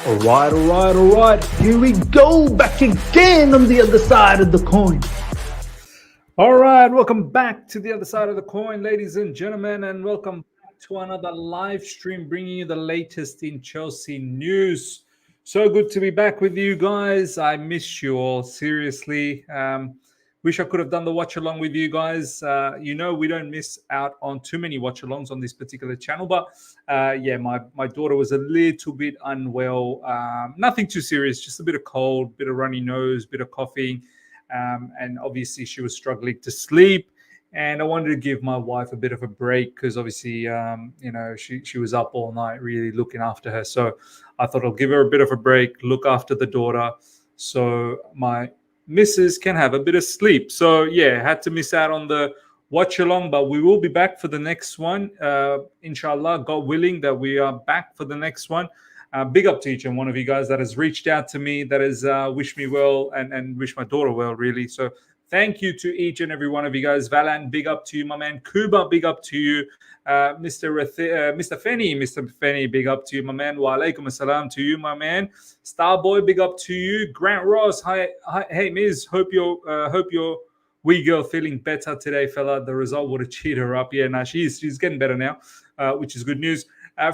All right. Here we go, back again on the other side of the coin. All right, welcome back to the other side of the coin, ladies and gentlemen, and welcome back to another live stream bringing you the latest in Chelsea news. So good to be back with you guys. I miss you all, seriously. Wish I could have done the watch along with you guys. We don't miss out on too many watch alongs on this particular channel, but my daughter was a little bit unwell. Nothing too serious, just a bit of cold, bit of runny nose, bit of coughing. And obviously she was struggling to sleep, and I wanted to give my wife a bit of a break because obviously she was up all night really looking after her. So I thought I'll give her a bit of a break, look after the daughter, so my missus can have a bit of sleep. So had to miss out on the watch along, but we will be back for the next one, inshallah, God willing, that we are back for the next one. Big up to each and one of you guys that has reached out to me, that has wished me well and wished my daughter well, really. So thank you to each and every one of you guys. Valan, big up to you. My man Kuba, big up to you. Mr. Fenny, big up to you, my man. Wa alaikum assalam to you, my man. Starboy, big up to you. Grant Ross, hi, hey Miz, hope your wee girl feeling better today, fella. The result would have cheered her up. Yeah, nah, she's getting better now, which is good news.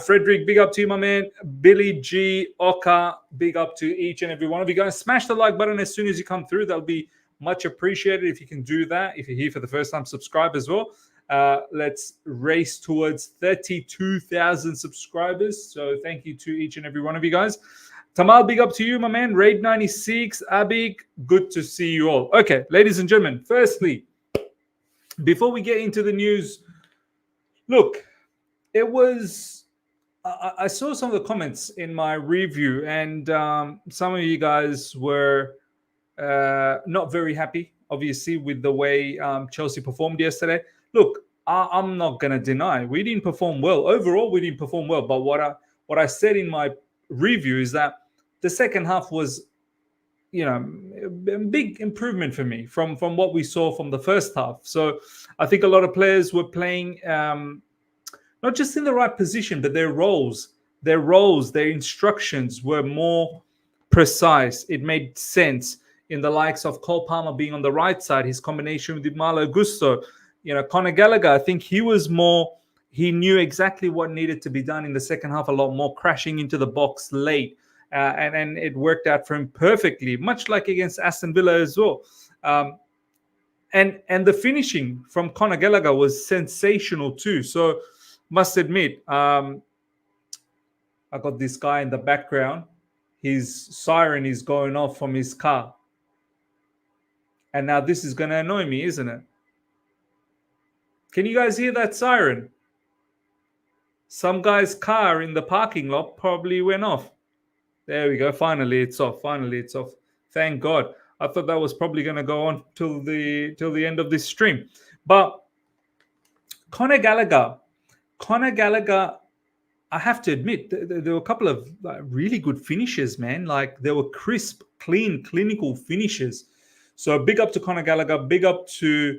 Frederick, big up to you, my man. Billy G, Oka, big up to each and every one of you guys. Smash the like button as soon as you come through. That'll be much appreciated if you can do that. If you're here for the first time, subscribe as well. Let's race towards 32,000 subscribers. So thank you to each and every one of you guys. Tamal, big up to you, my man. Raid 96, Abig, good to see you all. Okay, ladies and gentlemen, firstly, before we get into the news, look, it was... I saw some of the comments in my review, and some of you guys were not very happy, obviously, with the way Chelsea performed yesterday. Look, I'm not going to deny we didn't perform well. Overall, we didn't perform well. But what I said in my review is that the second half was, a big improvement for me from what we saw from the first half. So I think a lot of players were playing... not just in the right position, but their roles, their instructions were more precise. It made sense in the likes of Cole Palmer being on the right side, his combination with Malo Gusto. Conor Gallagher, I think he knew exactly what needed to be done in the second half, a lot more crashing into the box late. And it worked out for him perfectly, much like against Aston Villa as well. And the finishing from Conor Gallagher was sensational too. So, must admit, I got this guy in the background. His siren is going off from his car. And now this is going to annoy me, isn't it? Can you guys hear that siren? Some guy's car in the parking lot probably went off. There we go. Finally, it's off. Thank God. I thought that was probably going to go on till the end of this stream. But Conor Gallagher, I have to admit, there were a couple of really good finishes, man. Like, they were crisp, clean, clinical finishes. So big up to Conor Gallagher. Big up to,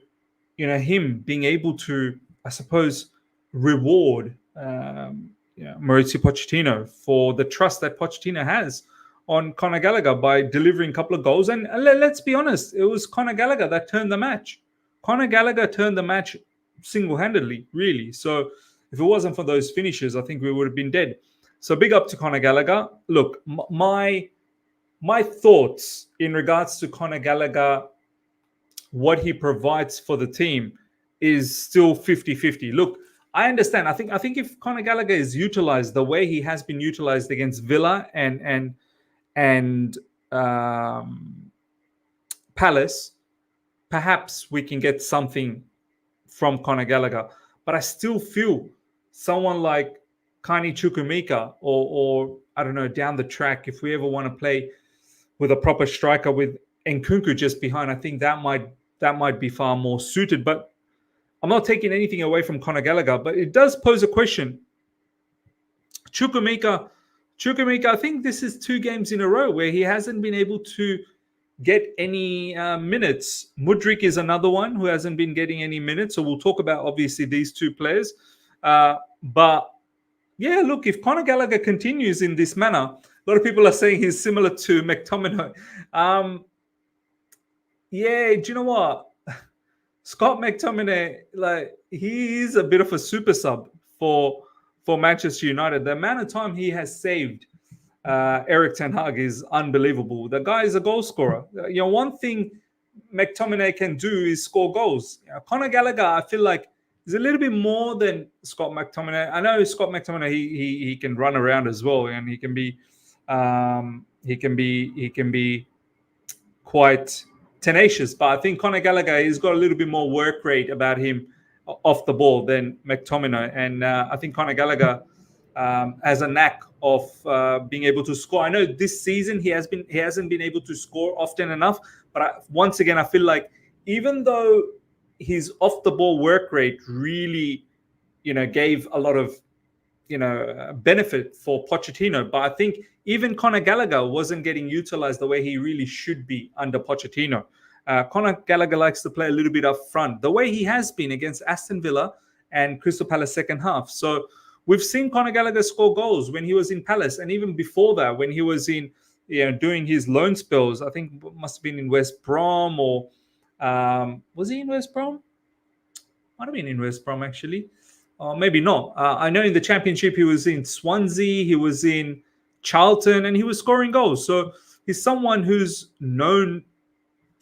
him being able to, I suppose, reward Mauricio Pochettino for the trust that Pochettino has on Conor Gallagher by delivering a couple of goals. And let's be honest, it was Conor Gallagher that turned the match. Conor Gallagher turned the match single-handedly, really. So if it wasn't for those finishes, I think we would have been dead. So big up to Conor Gallagher. Look, my thoughts in regards to Conor Gallagher, what he provides for the team, is still 50-50. Look, I understand. I think if Conor Gallagher is utilized the way he has been utilized against Villa and Palace, perhaps we can get something from Conor Gallagher. But I still feel someone like Kani Chukwuemeka or I don't know, down the track, if we ever want to play with a proper striker with Nkunku just behind, I think that might be far more suited. But I'm not taking anything away from Conor Gallagher, but it does pose a question. Chukwuemeka, I think this is 2 games in a row where he hasn't been able to get any minutes. Mudryk is another one who hasn't been getting any minutes. So we'll talk about, obviously, these 2 players. But, yeah, look, if Conor Gallagher continues in this manner, lot of people are saying he's similar to McTominay. Yeah, do you know what? Scott McTominay, like, he is a bit of a super sub for Manchester United. The amount of time he has saved Eric Ten Hag is unbelievable. The guy is a goal scorer. One thing McTominay can do is score goals. Conor Gallagher, I feel like, is a little bit more than Scott McTominay. I know Scott McTominay, he can run around as well, and he can be quite tenacious. But I think Conor Gallagher, he's got a little bit more work rate about him off the ball than McTominay, and I think Conor Gallagher has a knack of being able to score. I know this season he hasn't been able to score often enough, but once again, I feel like even though his off the ball work rate really, gave a lot of benefit for Pochettino, but I think even Conor Gallagher wasn't getting utilized the way he really should be under Pochettino. Conor Gallagher likes to play a little bit up front, the way he has been against Aston Villa and Crystal Palace second half. So we've seen Conor Gallagher score goals when he was in Palace, and even before that, when he was in, doing his loan spells. I think it must have been in West Brom, or was he in West Brom? Might have been in West Brom, actually. Maybe not. I know in the Championship he was in Swansea, he was in Charlton, and he was scoring goals. So he's someone who's known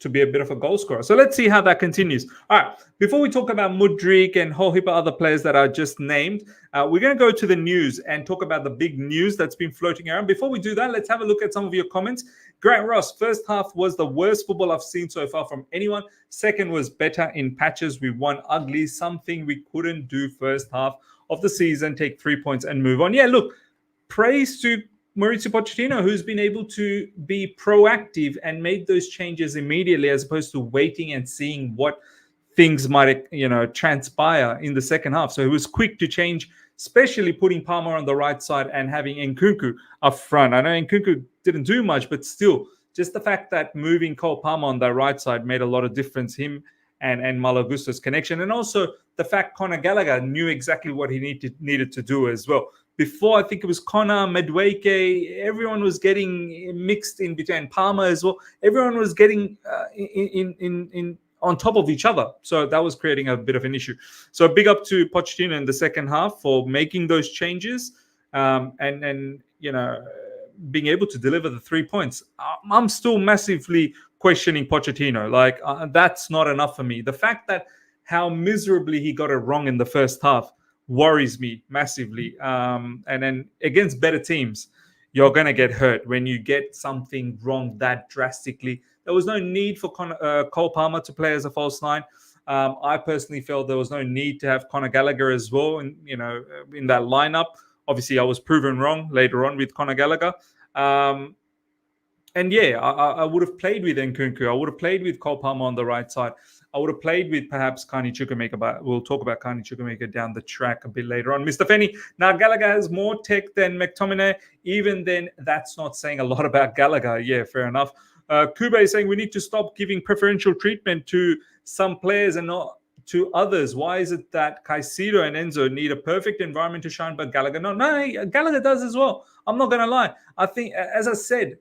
to be a bit of a goal scorer. So let's see how that continues. All right, before we talk about Mudryk and a whole heap of other players that I just named, we're going to go to the news and talk about the big news that's been floating around. Before we do that, let's have a look at some of your comments. Grant Ross, first half was the worst football I've seen so far from anyone. Second was better in patches. We won ugly, something we couldn't do first half of the season. Take 3 points and move on. Yeah, look, praise to Mauricio Pochettino, who's been able to be proactive and made those changes immediately, as opposed to waiting and seeing what things might, transpire in the second half. So he was quick to change, especially putting Palmer on the right side and having Nkunku up front. I know Nkunku didn't do much, but still, just the fact that moving Cole Palmer on the right side made a lot of difference. Him and Malo Gusto's connection, and also the fact Conor Gallagher knew exactly what he needed to do as well. Before, I think it was Connor, Madueke, everyone was getting mixed in between, Palmer as well. Everyone was getting in on top of each other. So that was creating a bit of an issue. So big up to Pochettino in the second half for making those changes and being able to deliver the 3 points. I'm still massively questioning Pochettino. Like, that's not enough for me. The fact that how miserably he got it wrong in the first half worries me massively. And then against better teams, you're going to get hurt when you get something wrong that drastically. There was no need for Cole Palmer to play as a false nine. I personally felt there was no need to have Conor Gallagher as well, in that lineup. Obviously, I was proven wrong later on with Conor Gallagher. And yeah, I would have played with Nkunku. I would have played with Cole Palmer on the right side. I would have played with perhaps Carney Chukwuemeka, but we'll talk about Carney Chukwuemeka down the track a bit later on. Mr. Fenny, now Gallagher has more tech than McTominay. Even then, that's not saying a lot about Gallagher. Yeah, fair enough. Kuba is saying we need to stop giving preferential treatment to some players and not to others. Why is it that Caicedo and Enzo need a perfect environment to shine, but Gallagher no, Gallagher does as well. I'm not going to lie. I think, as I said,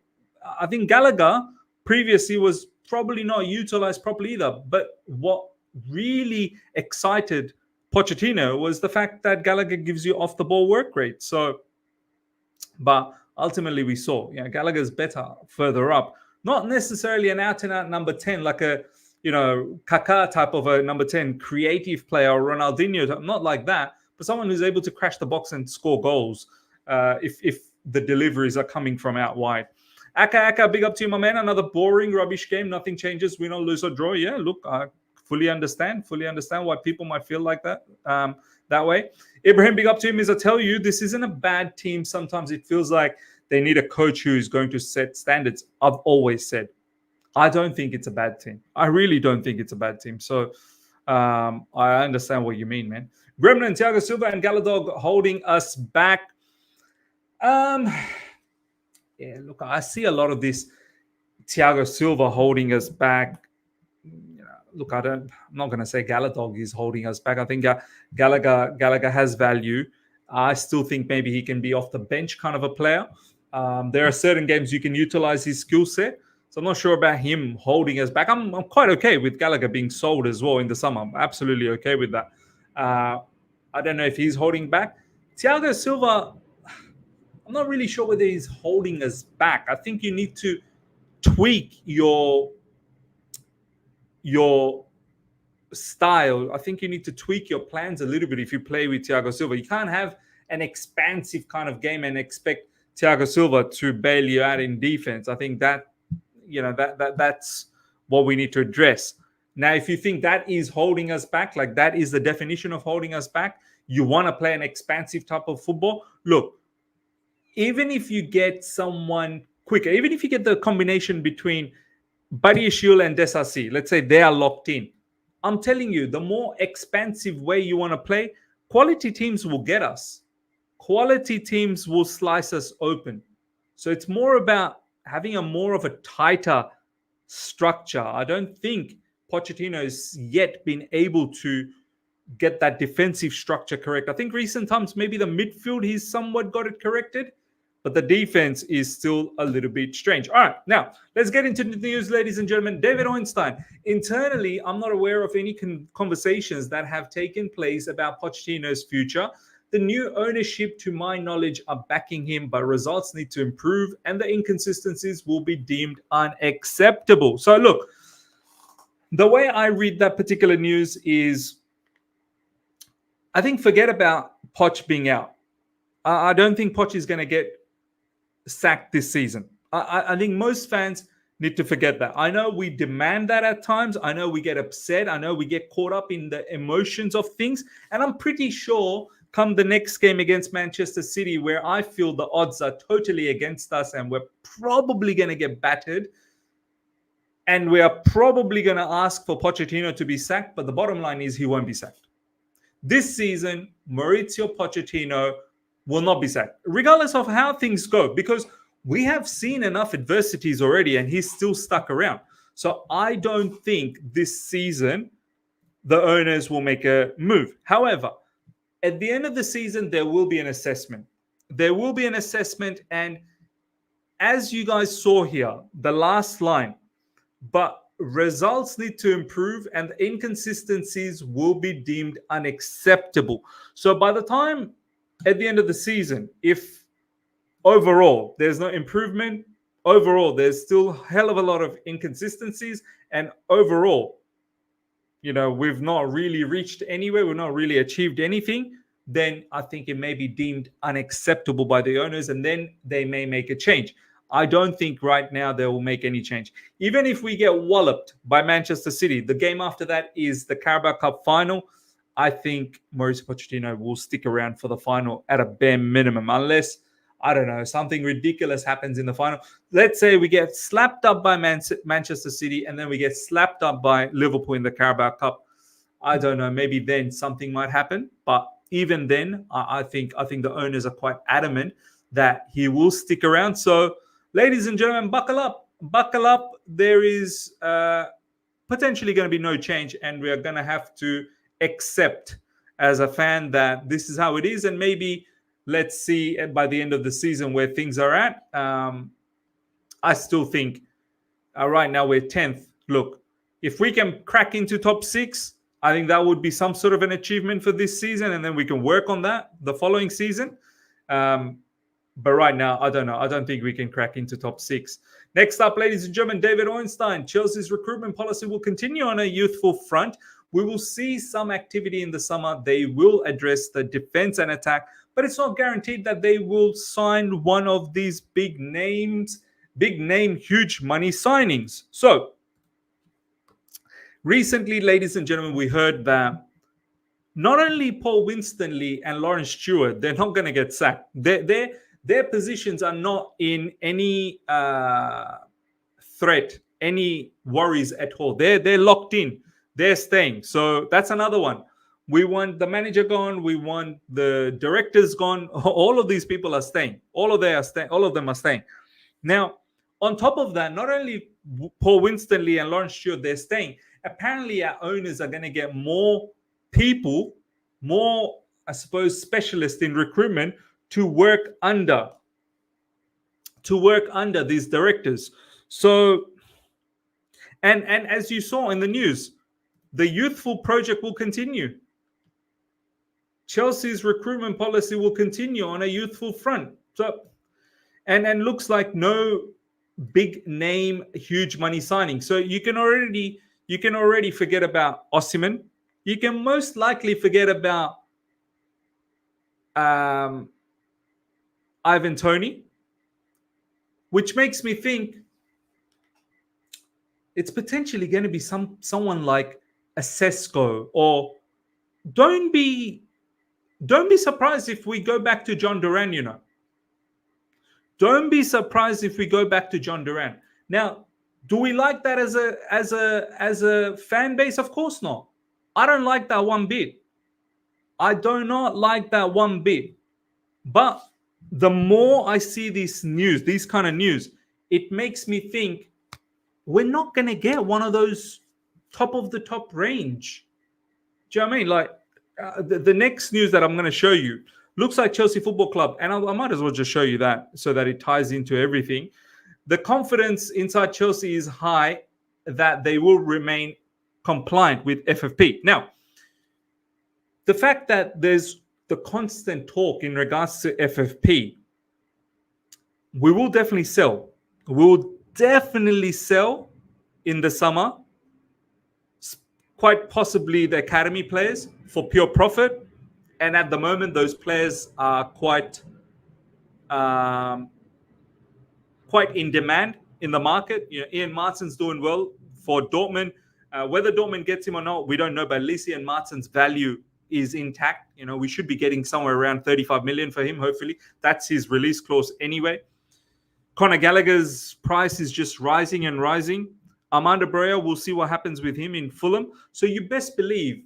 I think Gallagher previously was probably not utilized properly either. But what really excited Pochettino was the fact that Gallagher gives you off the ball work rate. So, but ultimately we saw, Gallagher's better further up. Not necessarily an out-and-out number 10, like a, Kaká type of a number 10 creative player, or Ronaldinho, not like that, but someone who's able to crash the box and score goals if the deliveries are coming from out wide. Aka, big up to you, my man. Another boring, rubbish game. Nothing changes. Win or lose or draw. Yeah, look, I fully understand why people might feel like that way. Ibrahim, big up to him. As I tell you, this isn't a bad team. Sometimes it feels like they need a coach who is going to set standards. I've always said, I don't think it's a bad team. I really don't think it's a bad team. So I understand what you mean, man. Gremlin, Thiago Silva, and Galadog holding us back. Yeah, look, I see a lot of this Thiago Silva holding us back. Look, I'm not going to say Galadog is holding us back. I think Gallagher has value. I still think maybe he can be off the bench kind of a player. There are certain games you can utilize his skill set. So I'm not sure about him holding us back. I'm quite okay with Gallagher being sold as well in the summer. I'm absolutely okay with that. I don't know if he's holding back. Thiago Silva, I'm not really sure whether he's holding us back. I think you need to tweak your style. I think you need to tweak your plans a little bit if you play with Thiago Silva. You can't have an expansive kind of game and expect Thiago Silva to bail you out in defense. I think that's what we need to address. Now, if you think that is holding us back, like that is the definition of holding us back, you want to play an expansive type of football. Look, even if you get someone quicker, even if you get the combination between Badiashile and Desasi, let's say they are locked in. I'm telling you, the more expansive way you want to play, quality teams will get us. Quality teams will slice us open. So it's more about having a more of a tighter structure. I don't think Pochettino has yet been able to get that defensive structure correct. I think recent times, maybe the midfield, he's somewhat got it corrected, but the defense is still a little bit strange. All right, now let's get into the news, ladies and gentlemen. David Ornstein. Internally, I'm not aware of any conversations that have taken place about Pochettino's future. The new ownership, to my knowledge, are backing him, but results need to improve and the inconsistencies will be deemed unacceptable. So look, the way I read that particular news is, I think forget about Poch being out. I don't think Poch is going to get sacked this season. I think most fans need to forget that. I know we demand that at times. I know we get upset. I know we get caught up in the emotions of things. And I'm pretty sure come the next game against Manchester City, where I feel the odds are totally against us and we're probably going to get battered, and we are probably going to ask for Pochettino to be sacked, but the bottom line is he won't be sacked. This season, Mauricio Pochettino will not be sacked, regardless of how things go, because we have seen enough adversities already and he's still stuck around. So I don't think this season the owners will make a move. However, at the end of the season, there will be an assessment. There will be an assessment, and as you guys saw here, the last line, but results need to improve and inconsistencies will be deemed unacceptable. So by the time at the end of the season, if overall there's no improvement, overall there's still a hell of a lot of inconsistencies, and overall, we've not really reached anywhere, we've not really achieved anything, then I think it may be deemed unacceptable by the owners, and then they may make a change. I don't think right now they will make any change. Even if we get walloped by Manchester City, the game after that is the Carabao Cup final. I think Mauricio Pochettino will stick around for the final at a bare minimum, unless, I don't know, something ridiculous happens in the final. Let's say we get slapped up by Manchester City and then we get slapped up by Liverpool in the Carabao Cup. I don't know, maybe then something might happen. But even then, I think the owners are quite adamant that he will stick around. So, ladies and gentlemen, buckle up. Buckle up. There is potentially going to be no change, and we are going to have to accept as a fan that this is how it is, and maybe let's see by the end of the season where things are at. I still think right now we're 10th. Look, if we can crack into top 6, I think that would be some sort of an achievement for this season, and then we can work on that the following season. But right now, I don't know. I don't think we can crack into top 6. Next up, ladies and gentlemen, David Ornstein. Chelsea's recruitment policy will continue on a youthful front. We will see some activity in the summer. They will address the defense and attack, but it's not guaranteed that they will sign one of these big name, huge money signings. So recently, ladies and gentlemen, we heard that not only Paul Winstanley and Lawrence Stewart, they're not going to get sacked. Their positions are not in any threat, any worries at all. They're locked in. They're staying. So that's another one. We want the manager gone. We want the directors gone. All of these people are staying. All of them are staying. Now, on top of that, not only Paul Winstanley and Lawrence Stewart, they're staying. Apparently, our owners are going to get more people, more, I suppose, specialists in recruitment to work under to work under these directors. So, and as you saw in the news, the youthful project will continue. Chelsea's recruitment policy will continue on a youthful front. So, and looks like no big name, huge money signing. So you can already forget about Osimhen. You can most likely forget about Ivan Toney, which makes me think it's potentially going to be someone like a Sesko, or don't be surprised if we go back to John Duran, Don't be surprised if we go back to John Duran. Now, do we like that as a fan base? Of course not. I don't like that one bit. I do not like that one bit. But the more I see this news, these kind of news, it makes me think we're not going to get one of those top of the top range. Do you know what I mean? Like the next news that I'm going to show you looks like Chelsea Football Club. And I might as well just show you that so that it ties into everything. The confidence inside Chelsea is high that they will remain compliant with FFP. Now, the fact that there's the constant talk in regards to FFP, we will definitely sell. We will definitely sell in the summer, quite possibly the academy players for pure profit. And at the moment, those players are quite in demand in the market. Ian Martin's doing well for Dortmund. Whether Dortmund gets him or not, we don't know. But at least Ian Martin's value is intact. We should be getting somewhere around 35 million for him, hopefully. That's his release clause anyway. Conor Gallagher's price is just rising and rising. Armando Broja, we'll see what happens with him in Fulham. So you best believe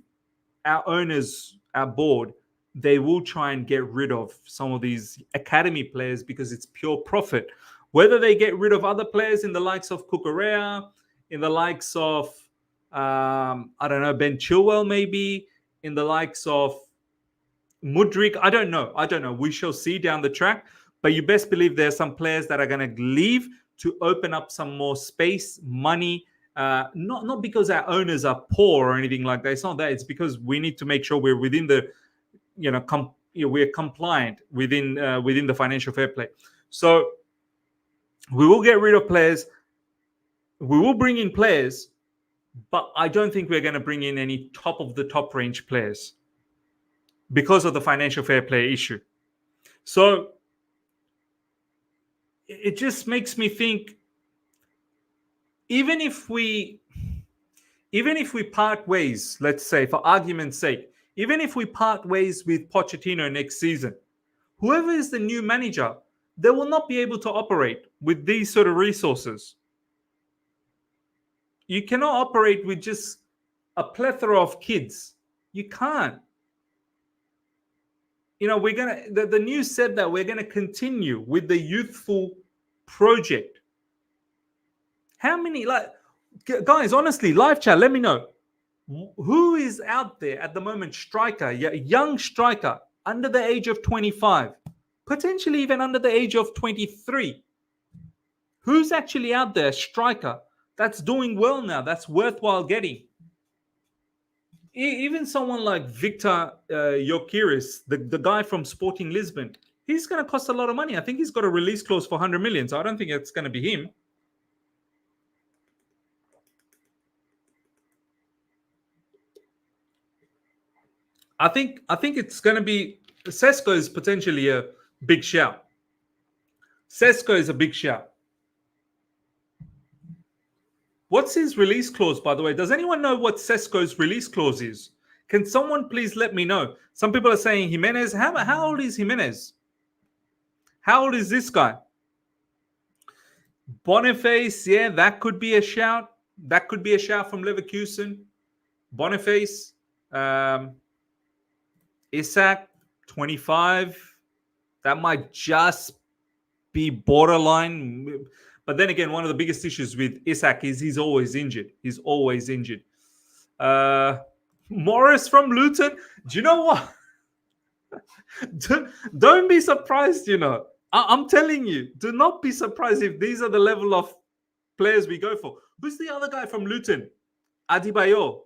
our owners, our board, they will try and get rid of some of these academy players because it's pure profit. Whether they get rid of other players in the likes of Cucurella, in the likes of, Ben Chilwell maybe, in the likes of Mudryk, I don't know. We shall see down the track. But you best believe there's some players that are going to leave to open up some more space, money. Not because our owners are poor or anything like that. It's not that. It's because we need to make sure we're within the, we're compliant within the financial fair play. So we will get rid of players. We will bring in players, but I don't think we're going to bring in any top of the top range players because of the financial fair play issue. So it just makes me think, even if we part ways, let's say for argument's sake, even if we part ways with Pochettino next season, whoever is the new manager, they will not be able to operate with these sort of resources. You cannot operate with just a plethora of kids. You can't. The news said that we're gonna continue with the youthful project. How many, guys, honestly, live chat, let me know. Who is out there at the moment, striker, young striker, under the age of 25, potentially even under the age of 23? Who's actually out there, striker, that's doing well now, that's worthwhile getting? Even someone like Victor Gyökeres, the guy from Sporting Lisbon, he's going to cost a lot of money. I think he's got a release clause for 100 million, so I don't think it's going to be him. I think it's going to be Sesko is potentially a big shout. Sesko is a big shout. What's his release clause, by the way? Does anyone know what Sesko's release clause is? Can someone please let me know? Some people are saying Jimenez. How old is Jimenez? How old is this guy? Boniface, yeah, that could be a shout. That could be a shout from Leverkusen. Boniface. Isak, 25. That might just be borderline. But then again, one of the biggest issues with Isak is he's always injured. He's always injured. Morris from Luton. Do you know what? Don't be surprised, I'm telling you, do not be surprised if these are the level of players we go for. Who's the other guy from Luton? Adebayo.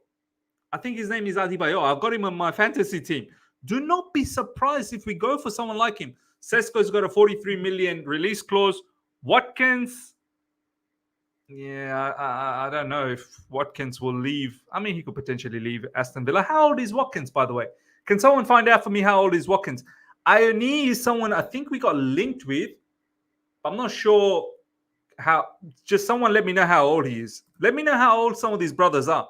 I think his name is Adebayo. I've got him on my fantasy team. Do not be surprised if we go for someone like him. Sesko's got a 43 million release clause. Watkins, yeah, I don't know if Watkins will leave. I mean, he could potentially leave Aston Villa. How old is Watkins, by the way? Can someone find out for me how old is Watkins? Ione is someone I think we got linked with. I'm not sure how. Just someone let me know how old he is. Let me know how old some of these brothers are.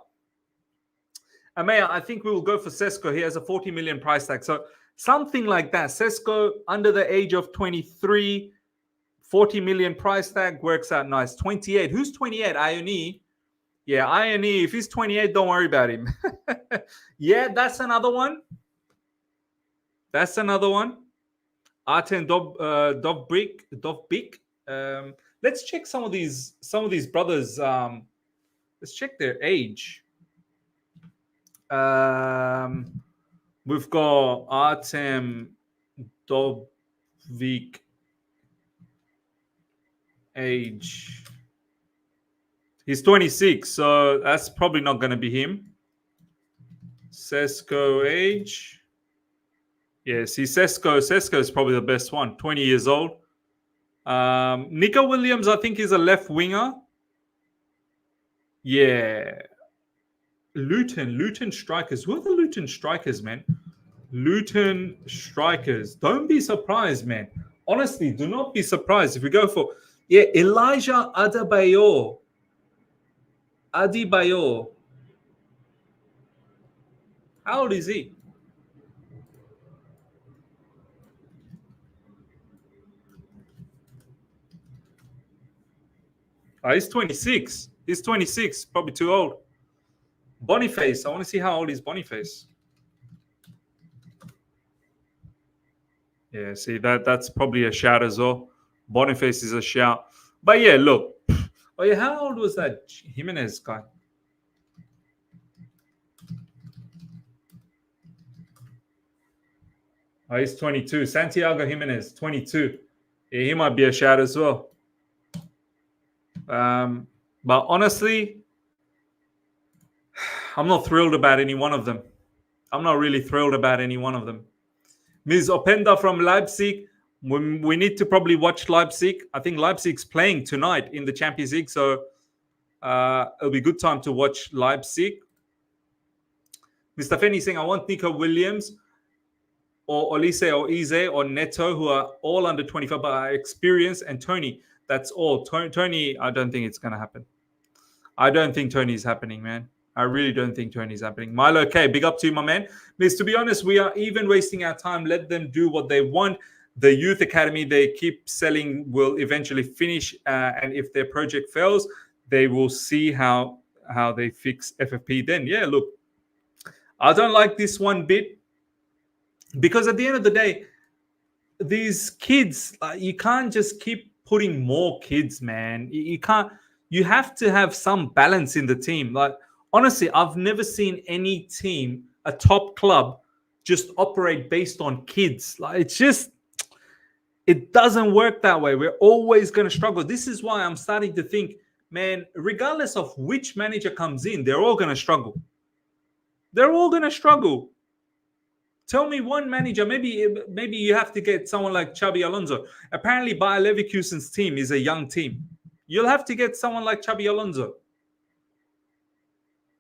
Amaya, I think we will go for Sesko. He has a 40 million price tag. So something like that. Sesko under the age of 23, 40 million price tag works out nice. 28. Who's 28? Ione. Yeah, Ione. If he's 28, don't worry about him. Yeah, that's another one. That's another one. Arten Dovbik. Let's check some of these brothers. Let's check their age. We've got Artem Dovbik age. He's 26, so that's probably not going to be him. Sesko age. Yeah, see, Sesko is probably the best one. 20 years old. Nico Williams, I think, is a left winger. Yeah. Luton strikers. Who are the Luton strikers, man? Luton strikers. Don't be surprised, man. Honestly, do not be surprised if we go for Elijah Adebayo. How old is he? He's 26. He's 26. Probably too old. Boniface. I want to see how old is Boniface. Yeah, see, that's probably a shout as well. Boniface is a shout. But yeah, look. Oh yeah, how old was that Jimenez guy? Oh, he's 22. Santiago Jimenez, 22. Yeah, he might be a shout as well. But honestly, I'm not thrilled about any one of them. I'm not really thrilled about any one of them. Ms. Openda from Leipzig. We need to probably watch Leipzig. I think Leipzig's playing tonight in the Champions League, so it'll be a good time to watch Leipzig. Mr. Fenny saying, I want Nico Williams or Olise or Ize or Neto, who are all under 25 but are experienced, and Tony. That's all. Tony, I don't think it's going to happen. I don't think Tony's happening, man. I really don't think Tony's happening. Milo K, big up to you, my man. Because to be honest, we are even wasting our time. Let them do what they want. The youth academy they keep selling will eventually finish. And if their project fails, they will see how they fix FFP then. Yeah, look, I don't like this one bit. Because at the end of the day, these kids, you can't just keep putting more kids, man. You can't. You have to have some balance in the team. Like, honestly, I've never seen any team, a top club, just operate based on kids. Like, it's just, it doesn't work that way. We're always going to struggle. This is why I'm starting to think, man, regardless of which manager comes in, they're all going to struggle. They're all going to struggle. Tell me one manager, maybe you have to get someone like Xabi Alonso. Apparently, Bayer Leverkusen's team is a young team. You'll have to get someone like Xabi Alonso.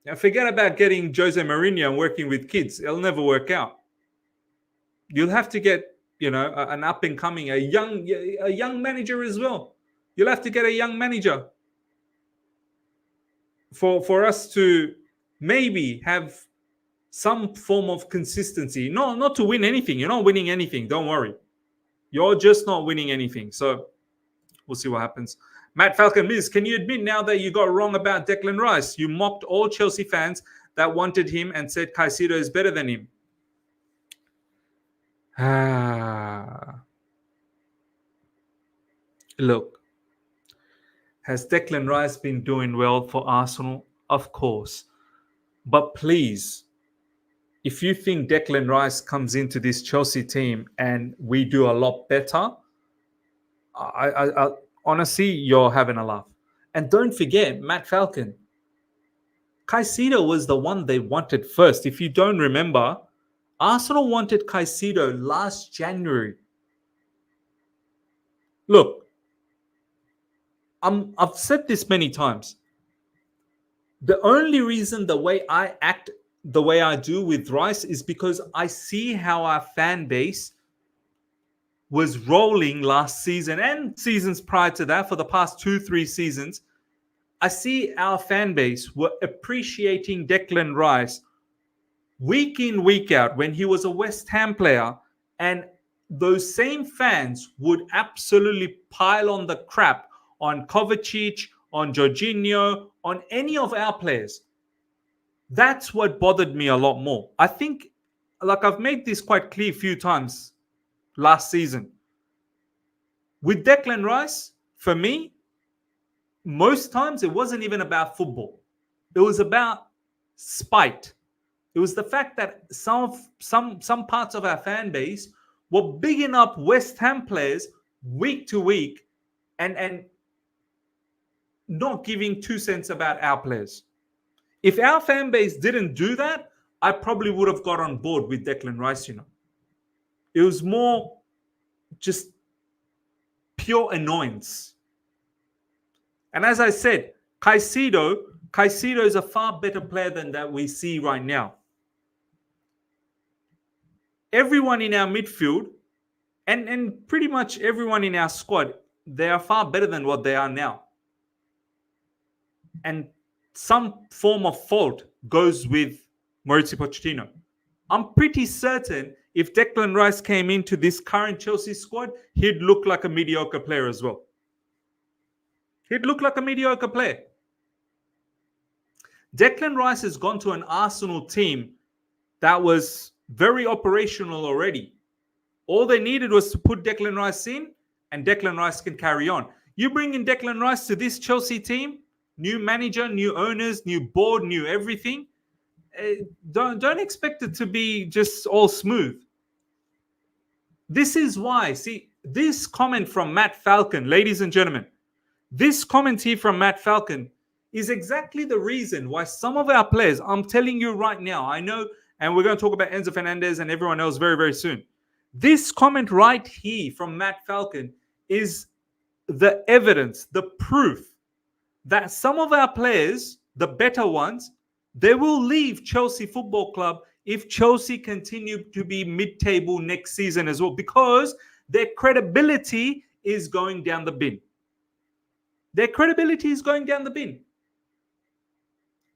Now, forget about getting Jose Mourinho and working with kids. It'll never work out. You'll have to get, an up-and-coming, a young manager as well. You'll have to get a young manager for us to maybe have some form of consistency. No, not to win anything. You're not winning anything. Don't worry. You're just not winning anything. So we'll see what happens. Matt Falcon, Miz, can you admit now that you got wrong about Declan Rice? You mocked all Chelsea fans that wanted him and said Caicedo is better than him. Look, has Declan Rice been doing well for Arsenal? Of course. But please, if you think Declan Rice comes into this Chelsea team and we do a lot better, I honestly, you're having a laugh. And don't forget, Matt Falcon. Caicedo was the one they wanted first. If you don't remember, Arsenal wanted Caicedo last January. Look, I've said this many times. The only reason the way I act the way I do with Rice is because I see how our fan base was rolling last season and seasons prior to that for the past 2-3 seasons. I see our fan base were appreciating Declan Rice week in, week out when he was a West Ham player, and those same fans would absolutely pile on the crap on Kovacic, on Jorginho, on any of our players. That's what bothered me a lot more. I think, like I've made this quite clear a few times last season. With Declan Rice, for me, most times it wasn't even about football. It was about spite. It was the fact that some parts of our fan base were bigging up West Ham players week to week and not giving 2 cents about our players. If our fan base didn't do that, I probably would have got on board with Declan Rice, It was more just pure annoyance. And as I said, Caicedo is a far better player than that we see right now. Everyone in our midfield and pretty much everyone in our squad, they are far better than what they are now. And some form of fault goes with Mauricio Pochettino. I'm pretty certain if Declan Rice came into this current Chelsea squad, he'd look like a mediocre player as well. He'd look like a mediocre player. Declan Rice has gone to an Arsenal team that was very operational already. All they needed was to put Declan Rice in, and Declan Rice can carry on. You bring in Declan Rice to this Chelsea team, new manager, new owners, new board, new everything. Don't expect it to be just all smooth. This is why, see, this comment from Matt Falcon, ladies and gentlemen, this comment here from Matt Falcon is exactly the reason why some of our players, I'm telling you right now, I know, and we're going to talk about Enzo Fernandez and everyone else very, very soon. This comment right here from Matt Falcon is the evidence, the proof that some of our players, the better ones, they will leave Chelsea Football Club if Chelsea continue to be mid-table next season as well, because their credibility is going down the bin. Their credibility is going down the bin.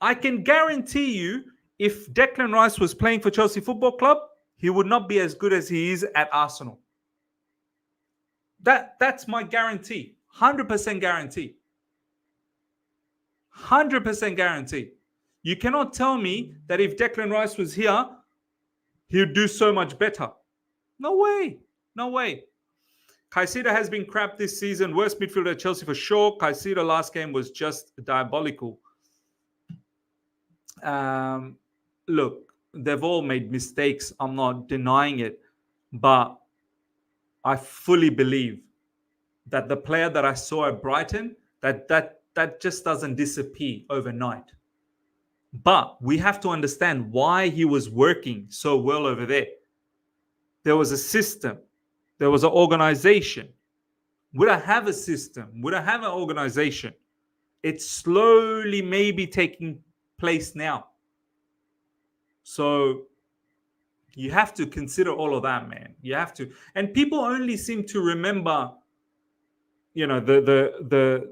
I can guarantee you, if Declan Rice was playing for Chelsea Football Club, he would not be as good as he is at Arsenal. That's my guarantee. 100% guarantee. 100% guarantee. You cannot tell me that if Declan Rice was here, he would do so much better. No way. No way. Caicedo has been crap this season. Worst midfielder at Chelsea for sure. Caicedo last game was just diabolical. Look, they've all made mistakes. I'm not denying it. But I fully believe that the player that I saw at Brighton, that just doesn't disappear overnight. But we have to understand why he was working so well over there. There was a system. There was an organization. Would I have a system? Would I have an organization? It's slowly maybe taking place now. So you have to consider all of that, man. You have to. And people only seem to remember, the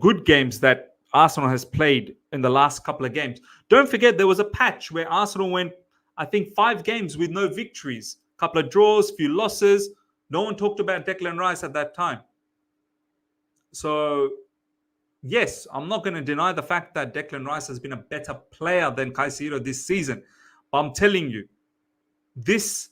good games that Arsenal has played in the last couple of games. Don't forget, there was a patch where Arsenal went, I think, 5 games with no victories. A couple of draws, few losses. No one talked about Declan Rice at that time. So, yes, I'm not going to deny the fact that Declan Rice has been a better player than Caicedo this season. But I'm telling you, this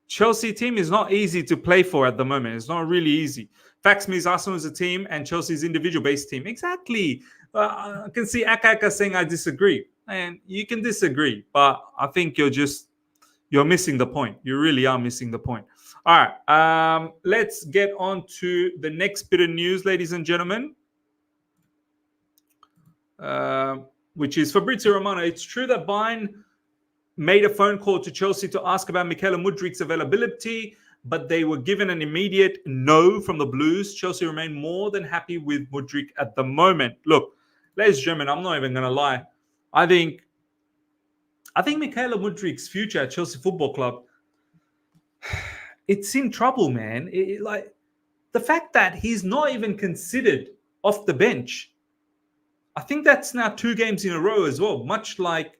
Chelsea team is not easy to play for at the moment. It's not really easy. Facts means Arsenal is a team and Chelsea is individual-based team. Exactly. I can see Aka saying I disagree. And you can disagree, but I think you're missing the point. You really are missing the point. All right. Let's get on to the next bit of news, ladies and gentlemen, which is Fabrizio Romano. It's true that Bayern made a phone call to Chelsea to ask about Mykhailo Mudryk's availability, but they were given an immediate no from the Blues. Chelsea remain more than happy with Mudryk at the moment. Look, ladies and gentlemen, I'm not even going to lie. I think Mykhailo Mudryk's future at Chelsea Football Club, it's in trouble, man. Like the fact that he's not even considered off the bench. I think that's now 2 games in a row as well, much like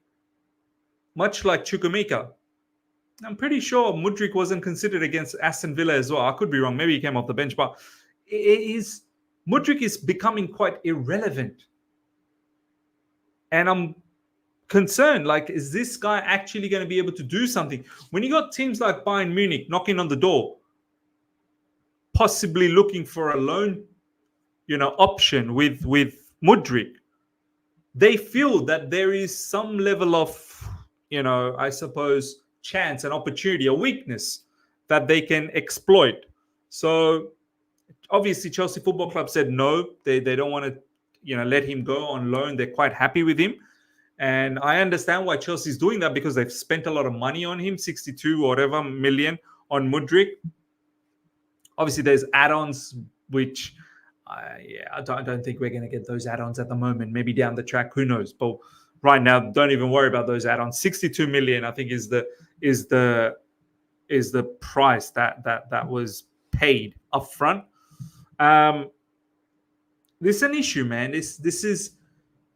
Chukwuemeka. I'm pretty sure Mudryk wasn't considered against Aston Villa as well. I could be wrong. Maybe he came off the bench, but Mudryk is becoming quite irrelevant. And I'm concerned, like, is this guy actually going to be able to do something? When you got teams like Bayern Munich knocking on the door, possibly looking for a loan, option with Mudryk, they feel that there is some level of, I suppose, chance and opportunity, a weakness that they can exploit. So obviously Chelsea Football Club said no, they don't want to let him go on loan. They're quite happy with him, and I understand why Chelsea's doing that, because they've spent a lot of money on him, 62 or whatever million on Mudryk. Obviously there's add-ons, which I don't think we're going to get those add-ons at the moment. Maybe down the track, who knows? But right now, don't even worry about those add-ons. 62 million, I think, is the price that was paid up front. This is an issue, man. This is,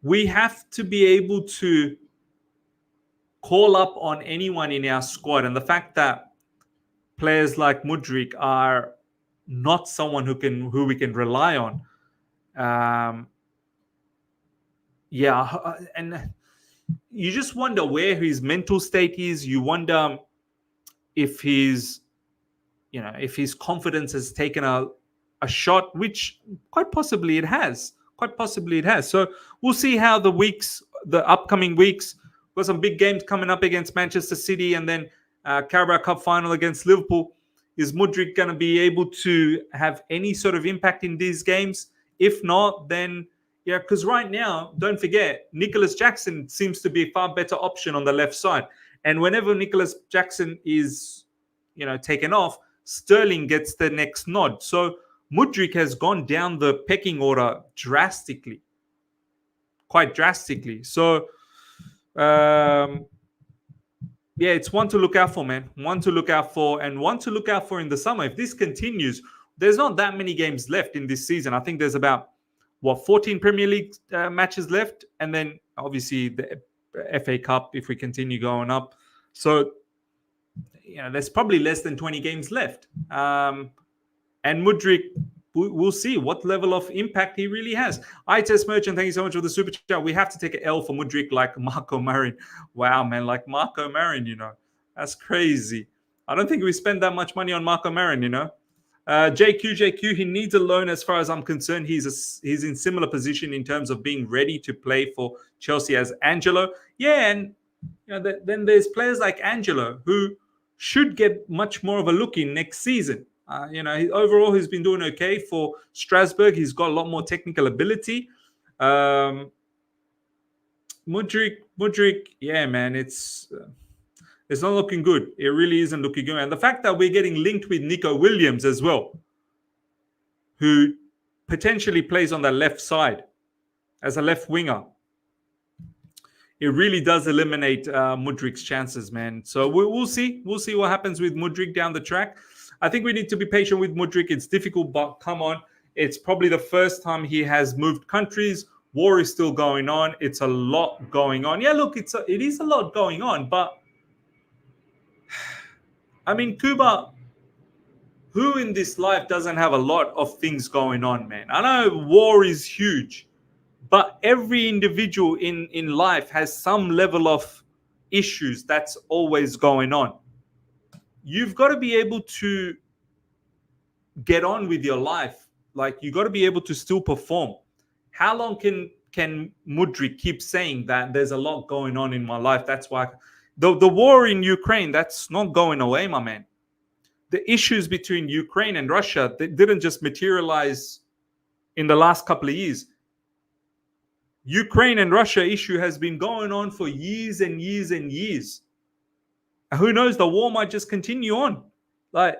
we have to be able to call up on anyone in our squad, and the fact that players like Mudryk are not someone who we can rely on. And you just wonder where his mental state is. You wonder if his confidence has taken a shot, which quite possibly it has. So we'll see how the upcoming weeks. Got some big games coming up against Manchester City, and then Carabao Cup final against Liverpool. Is Mudryk going to be able to have any sort of impact in these games? If not, then because right now, don't forget, Nicholas Jackson seems to be a far better option on the left side. And whenever Nicholas Jackson is, taken off, Sterling gets the next nod. So Mudryk has gone down the pecking order quite drastically. So, it's one to look out for, man. One to look out for in the summer. If this continues, there's not that many games left in this season. I think there's about 14 Premier League matches left, and then obviously the FA Cup if we continue going up. So there's probably less than 20 games left. And Mudryk, we'll see what level of impact he really has. Test Merchant, thank you so much for the super chat. We have to take an L for Mudryk like Marco Marin. Wow, man, like Marco Marin, that's crazy. I don't think we spend that much money on Marco Marin, JQ, he needs a loan as far as I'm concerned. He's in similar position in terms of being ready to play for Chelsea as Angelo. Yeah, and then there's players like Angelo who should get much more of a look in next season. Overall, he's been doing okay for Strasbourg. He's got a lot more technical ability. Mudryk, yeah, man, it's not looking good. It really isn't looking good. And the fact that we're getting linked with Nico Williams as well, who potentially plays on the left side as a left winger, it really does eliminate Mudryk's chances, man. So we'll see. We'll see what happens with Mudryk down the track. I think we need to be patient with Mudryk. It's difficult, but come on. It's probably the first time he has moved countries. War is still going on. It's a lot going on. Yeah, look, it is a lot going on. But, I mean, Cuba, who in this life doesn't have a lot of things going on, man? I know war is huge, but every individual in life has some level of issues that's always going on. You've got to be able to get on with your life. Like, you got to be able to still perform. How long can Mudryk keep saying that there's a lot going on in my life? That's why the war in Ukraine, that's not going away, my man. the issues between Ukraine and Russia, they didn't just materialize in the last couple of years. Ukraine and Russia issue has been going on for years and years and years. And who knows, the war might just continue on. Like,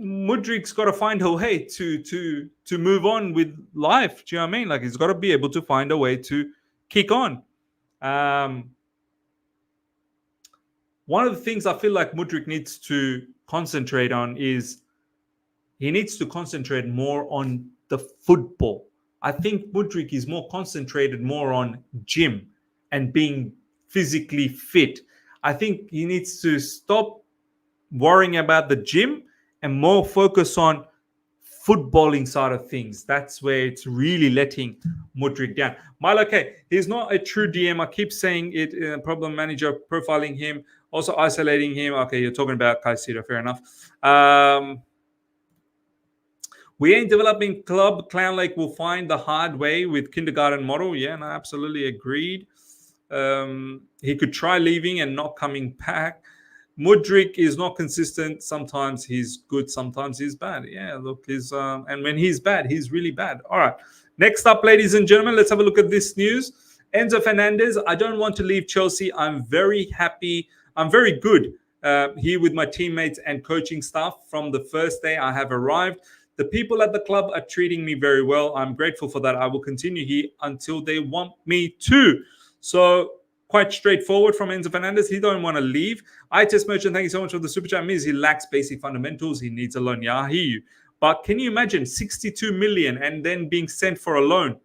Mudryk's got to find a way to move on with life. Do you know what I mean? Like, he's got to be able to find a way to kick on. One of the things I feel like Mudryk needs to concentrate on is he needs to concentrate more on the football. I think Mudryk is more concentrated more on gym and being physically fit. I think he needs to stop worrying about the gym and more focus on footballing side of things. That's where it's really letting Mudryk down. Milo, okay, he's not a true DM. I keep saying it. Problem manager profiling him, also isolating him. Okay, you're talking about Caicedo. Fair enough. We ain't developing club. Clown Lake will find the hard way with kindergarten model. Yeah, no, absolutely agreed. He could try leaving and not coming back. Mudryk is not consistent. Sometimes he's good, sometimes he's bad. Yeah, look, and when he's bad, he's really bad. All right. Next up, ladies and gentlemen, let's have a look at this news. Enzo Fernandez, I don't want to leave Chelsea. I'm very happy. I'm very good here with my teammates and coaching staff. From the first day I have arrived, the people at the club are treating me very well. I'm grateful for that. I will continue here until they want me to. So quite straightforward from Enzo Fernandez. He don't want to leave. ITS Merchant, thank you so much for the super chat. Means he lacks basic fundamentals. He needs a loan. Yeah, I hear you. But can you imagine 62 million and then being sent for a loan?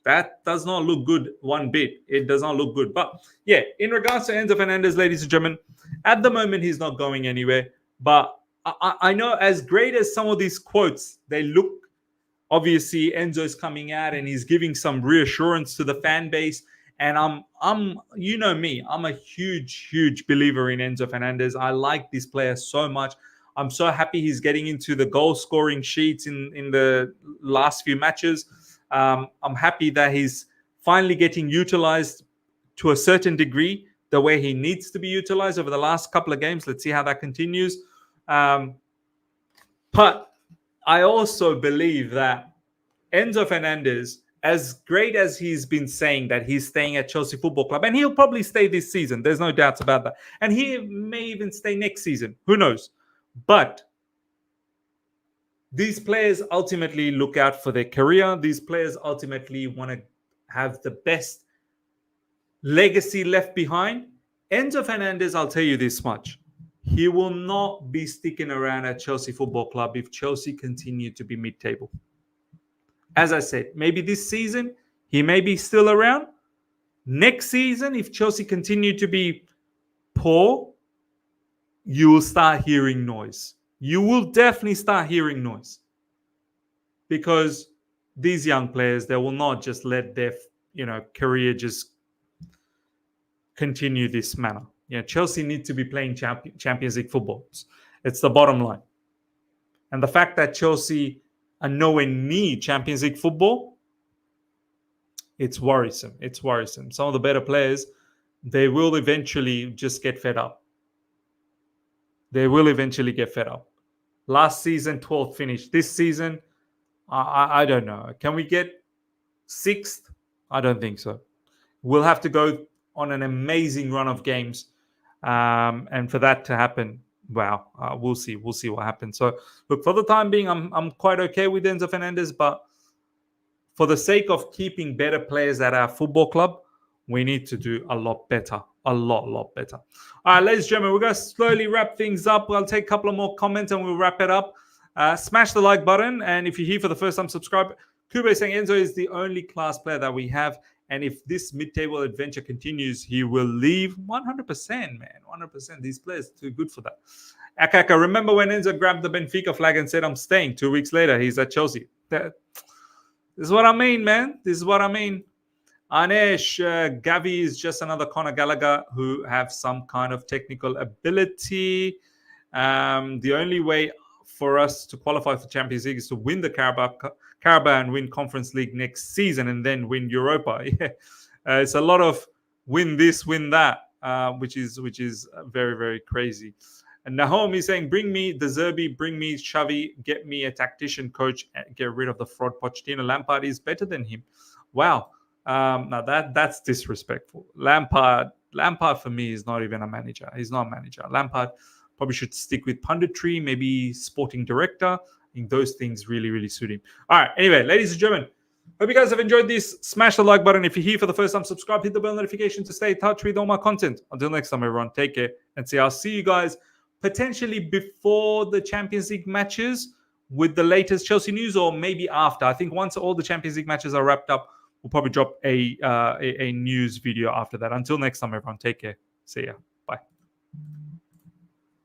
That does not look good one bit. It does not look good. But yeah, in regards to Enzo Fernandez, ladies and gentlemen, at the moment, he's not going anywhere. But I know as great as some of these quotes, they look, obviously Enzo is coming out and he's giving some reassurance to the fan base. And I'm, you know me, I'm a huge believer in Enzo Fernandez. I like this player so much. I'm so happy he's getting into the goal scoring sheets in the last few matches. I'm happy that he's finally getting utilized to a certain degree, the way he needs to be utilized over the last couple of games. Let's see how that continues. But I also believe that Enzo Fernandez, as great as he's been saying that he's staying at Chelsea Football Club, and he'll probably stay this season. There's no doubts about that. And he may even stay next season. Who knows? But these players ultimately look out for their career. These players ultimately want to have the best legacy left behind. Enzo Fernandez, I'll tell you this much. He will not be sticking around at Chelsea Football Club if Chelsea continue to be mid-table. As I said, maybe this season, he may be still around. Next season, if Chelsea continue to be poor, you will start hearing noise. You will definitely start hearing noise. Because these young players, they will not just let their career just continue this manner. Chelsea need to be playing Champions League football. It's the bottom line. And the fact that Chelsea are nowhere near Champions League football, it's worrisome. It's worrisome. Some of the better players, they will eventually just get fed up. They will eventually get fed up. Last season, 12th finish. This season, I don't know. Can we get 6th? I don't think so. We'll have to go on an amazing run of games. And for that to happen, wow, we'll see. We'll see what happens. So, look, for the time being, I'm quite okay with Enzo Fernandez. But for the sake of keeping better players at our football club, we need to do a lot better. A lot better. All right, ladies and gentlemen, we're going to slowly wrap things up. I'll take a couple of more comments and we'll wrap it up. Smash the like button. And if you're here for the first time, subscribe. Kube saying Enzo is the only class player that we have. And if this mid-table adventure continues, he will leave 100%, man. 100%. These players are too good for that. Akaka, remember when Enzo grabbed the Benfica flag and said, I'm staying? 2 weeks later, he's at Chelsea. This is what I mean, man. This is what I mean. Anesh, Gavi is just another Conor Gallagher who have some kind of technical ability. The only way for us to qualify for Champions League is to win the Carabao and win Conference League next season and then win Europa. Yeah. It's a lot of win this, win that, which is very, very crazy. And Nahom is saying, bring me the Zerbi, bring me Xavi, get me a tactician coach, and get rid of the fraud Pochettino. Lampard is better than him. Wow. Now that's disrespectful. Lampard for me is not even a manager. He's not a manager. Lampard probably should stick with punditry, maybe sporting director. I think those things really, really suit him. All right. Anyway, ladies and gentlemen, hope you guys have enjoyed this. Smash the like button. If you're here for the first time, subscribe, hit the bell notification to stay in touch with all my content. Until next time, everyone, take care and see. I'll see you guys potentially before the Champions League matches with the latest Chelsea news, or maybe after. I think once all the Champions League matches are wrapped up, we'll probably drop a news video after that. Until next time, everyone, take care. See ya.